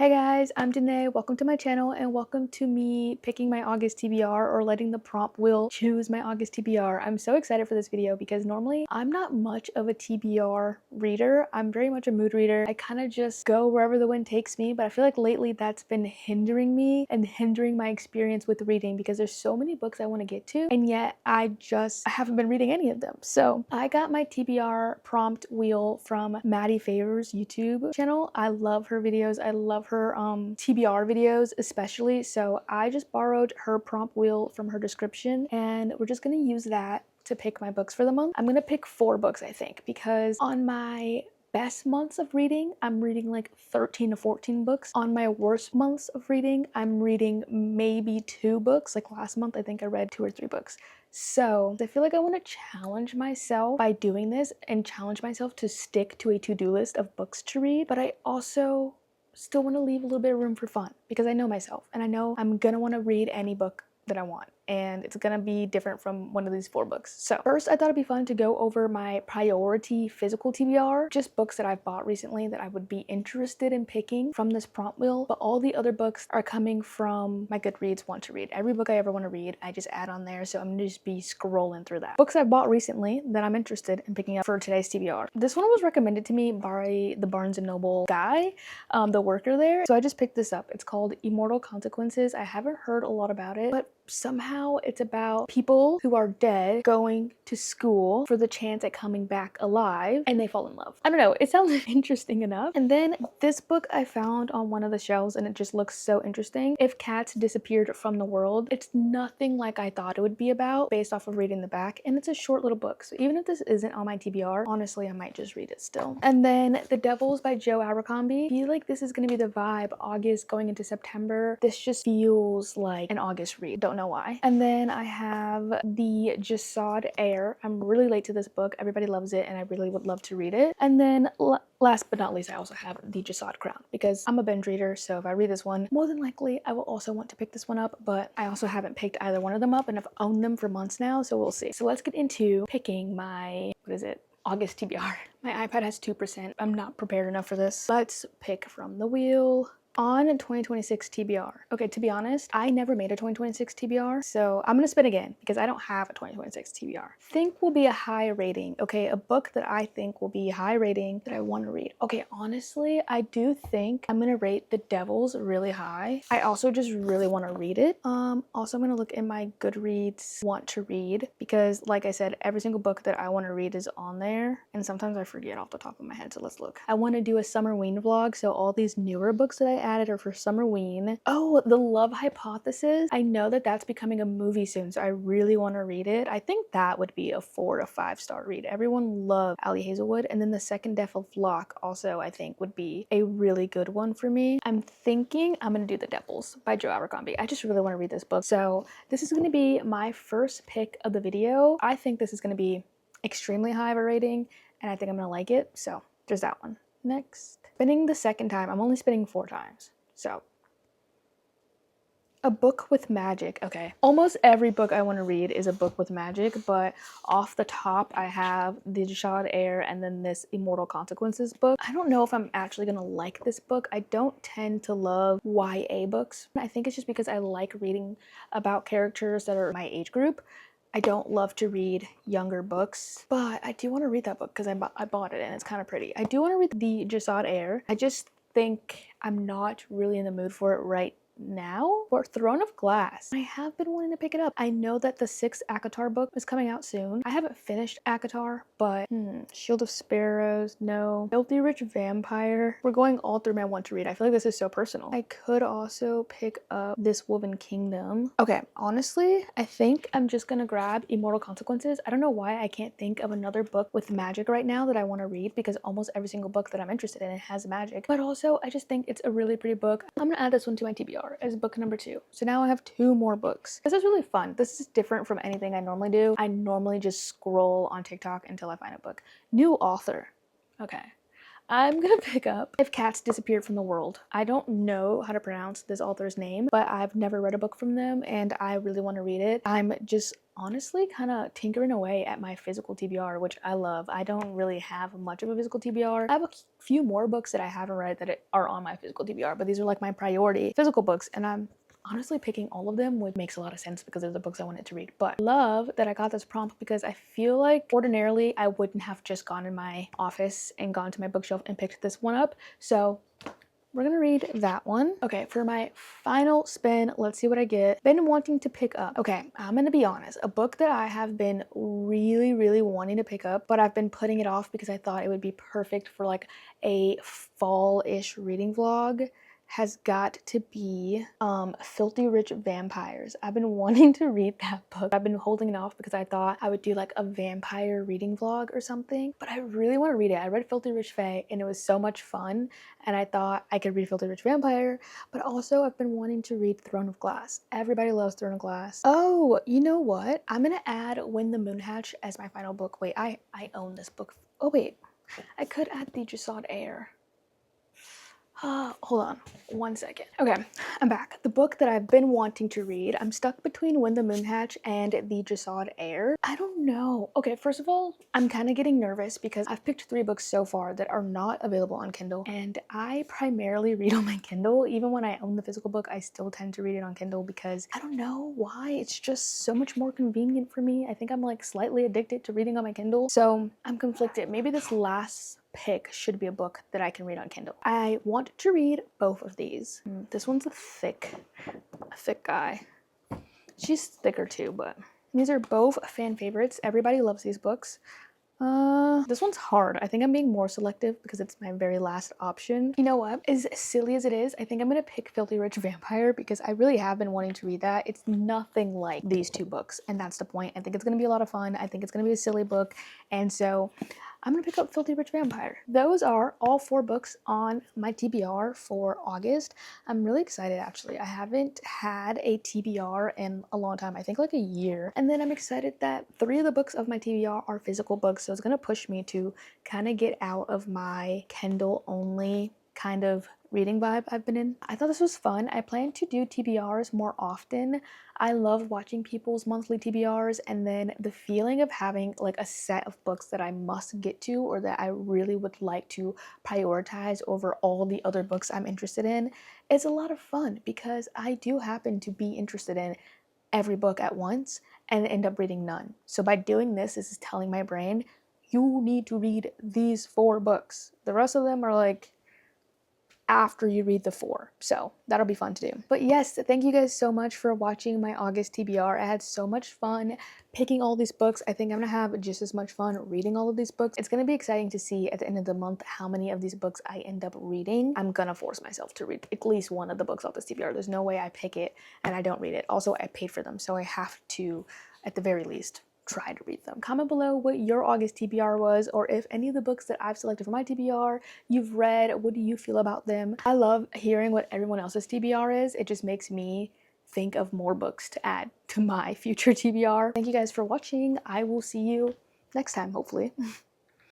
Hey guys, I'm Danae. Welcome to my channel and welcome to me picking my August TBR or letting the prompt wheel choose my August TBR. I'm so excited for this video because normally I'm not much of a TBR reader. I'm very much a mood reader. I kind of just go wherever the wind takes me, but I feel like lately that's been hindering me and hindering my experience with reading because there's so many books I want to get to and yet I haven't been reading any of them. So I got my TBR prompt wheel from Maddie Favors YouTube channel. I love her videos. I love her TBR videos especially, so I just borrowed her prompt wheel from her description and we're just gonna use that to pick my books for the month. I'm gonna pick 4 books I think because on my best months of reading, I'm reading like 13 to 14 books. On my worst months of reading, I'm reading maybe 2 books. Like last month, I think I read 2 or 3 books. So I feel like I want to challenge myself by doing this and challenge myself to stick to a to-do list of books to read. But I also still want to leave a little bit of room for fun because I know myself and I know I'm gonna want to read any book that I want and it's gonna be different from one of these 4 books. So first I thought it'd be fun to go over my priority physical TBR, just books that I've bought recently that I would be interested in picking from this prompt wheel, but all the other books are coming from my Goodreads want to read. Every book I ever want to read, I just add on there, so I'm gonna just be scrolling through that. Books I bought recently that I'm interested in picking up for today's TBR. This one was recommended to me by the Barnes & Noble guy, the worker there, so I just picked this up. It's called Immortal Consequences. I haven't heard a lot about it, but somehow it's about people who are dead going to school for the chance at coming back alive and they fall in love. I don't know, it sounds interesting enough. And then this book I found on one of the shelves and it just looks so interesting. If Cats Disappeared from the World. It's nothing like I thought it would be about based off of reading the back, and it's a short little book. So even if this isn't on my TBR, honestly, I might just read it still. And then The Devils by Joe Abercrombie. I feel like this is gonna be the vibe. August going into September. This just feels like an August read. Don't know why. And then I have The Jasad Heir. I'm really late to this book. Everybody loves it and I really would love to read it. And then last but not least, I also have The Jasad Crown because I'm a binge reader, so if I read this one, more than likely I will also want to pick this one up, but I also haven't picked either one of them up and I've owned them for months now, so we'll see. So let's get into picking my, August TBR. My iPad has 2%. I'm not prepared enough for this. Let's pick from the wheel. On 2026 TBR. Okay, to be honest, I never made a 2026 TBR, so I'm gonna spin again because I don't have a 2026 TBR. Think will be a high rating. Okay, a book that I think will be high rating that I want to read. Okay, honestly, I do think I'm gonna rate The Devils really high. I also just really want to read it. Also I'm gonna look in my Goodreads want to read because like I said, every single book that I want to read is on there and sometimes I forget off the top of my head, so let's look. I want to do a Summerween vlog, so all these newer books that I added are for Summerween. Oh, The Love Hypothesis. I know that that's becoming a movie soon, so I really want to read it. I think that would be a 4 to 5 star read. Everyone loved Ali Hazelwood. And then The Second Death of Locke also I think would be a really good one for me. I'm thinking I'm gonna do The Devils by Joe Abercrombie. I just really want to read this book. So this is gonna be my first pick of the video. I think this is gonna be extremely high of a rating and I think I'm gonna like it. So there's that one. Next, spinning the second time. I'm only spinning 4 times. So, a book with magic. Okay, almost every book I want to read is a book with magic, but off the top I have The Jasad Heir and then this Immortal Consequences book. I don't know if I'm actually gonna like this book. I don't tend to love YA books. I think it's just because I like reading about characters that are my age group. I don't love to read younger books, but I do want to read that book because I bought it and it's kind of pretty. I do want to read The Jasad Heir. I just think I'm not really in the mood for it right now. For Throne of Glass, I have been wanting to pick it up. I know that the 6th ACOTAR book is coming out soon. I haven't finished ACOTAR, but Shield of Sparrows, no. Filthy Rich Vampire. We're going all through my want to read. I feel like this is so personal. I could also pick up This Woven Kingdom. Okay, honestly, I think I'm just gonna grab Immortal Consequences. I don't know why I can't think of another book with magic right now that I want to read because almost every single book that I'm interested in has magic. But also, I just think it's a really pretty book. I'm gonna add this one to my TBR as book number 2. So now I have 2 more books. This is really fun. This is different from anything I normally do. I normally just scroll on TikTok until I find a book. New author. Okay. I'm gonna pick up If Cats Disappeared from the World. I don't know how to pronounce this author's name, but I've never read a book from them and I really want to read it. I'm just honestly kind of tinkering away at my physical TBR, which I love. I don't really have much of a physical TBR. I have a few more books that I haven't read that are on my physical TBR, but these are like my priority physical books, and I'm honestly picking all of them, which makes a lot of sense because they're the books I wanted to read. But love that I got this prompt because I feel like ordinarily I wouldn't have just gone in my office and gone to my bookshelf and picked this one up. So we're gonna read that one. Okay, for my final spin, let's see what I get. Been wanting to pick up. Okay, I'm gonna be honest. A book that I have been really wanting to pick up, but I've been putting it off because I thought it would be perfect for like a fall-ish reading vlog has got to be Filthy Rich Vampires. I've been wanting to read that book. I've been holding it off because I thought I would do like a vampire reading vlog or something, but I really want to read it. I read Filthy Rich Fae and it was so much fun, and I thought I could read Filthy Rich Vampire, but also I've been wanting to read Throne of Glass. Everybody loves Throne of Glass. Oh, you know what? I'm gonna add When the Moon Hatched as my final book. Wait, I own this book. Oh wait, I could add The Jasad Heir. Hold on 1 second. Okay, I'm back. The book that I've been wanting to read, I'm stuck between When the Moon Hatched and The Jasad Heir. I don't know. Okay, first of all, I'm kind of getting nervous because I've picked 3 books so far that are not available on Kindle, and I primarily read on my Kindle. Even when I own the physical book, I still tend to read it on Kindle because I don't know why. It's just so much more convenient for me. I think I'm like slightly addicted to reading on my Kindle, so I'm conflicted. Maybe this last pick should be a book that I can read on Kindle. I want to read both of these. This one's a thick guy. She's thicker too, but these are both fan favorites. Everybody loves these books. This one's hard. I think I'm being more selective because it's my very last option. You know what? As silly as it is, I think I'm gonna pick Filthy Rich Vampire because I really have been wanting to read that. It's nothing like these 2 books, and that's the point. I think it's gonna be a lot of fun. I think it's gonna be a silly book, and so I'm gonna pick up Filthy Rich Vampire. Those are all 4 books on my TBR for August. I'm really excited actually. I haven't had a TBR in a long time, I think like a year. And then I'm excited that 3 of the books of my TBR are physical books, so it's gonna push me to kind of get out of my Kindle only kind of reading vibe I've been in. I thought this was fun. I plan to do TBRs more often. I love watching people's monthly TBRs, and then the feeling of having like a set of books that I must get to or that I really would like to prioritize over all the other books I'm interested in is a lot of fun because I do happen to be interested in every book at once and end up reading none. So by doing this is telling my brain, you need to read these 4 books. The rest of them are like after you read the 4. So that'll be fun to do. But yes, thank you guys so much for watching my August TBR. I had so much fun picking all these books. I think I'm gonna have just as much fun reading all of these books. It's gonna be exciting to see at the end of the month how many of these books I end up reading. I'm gonna force myself to read at least one of the books off this TBR. There's no way I pick it and I don't read it. Also, I paid for them, so I have to, at the very least, try to read them. Comment below what your August TBR was, or if any of the books that I've selected for my TBR you've read. What do you feel about them? I love hearing what everyone else's TBR is. It just makes me think of more books to add to my future TBR. Thank you guys for watching. I will see you next time, hopefully.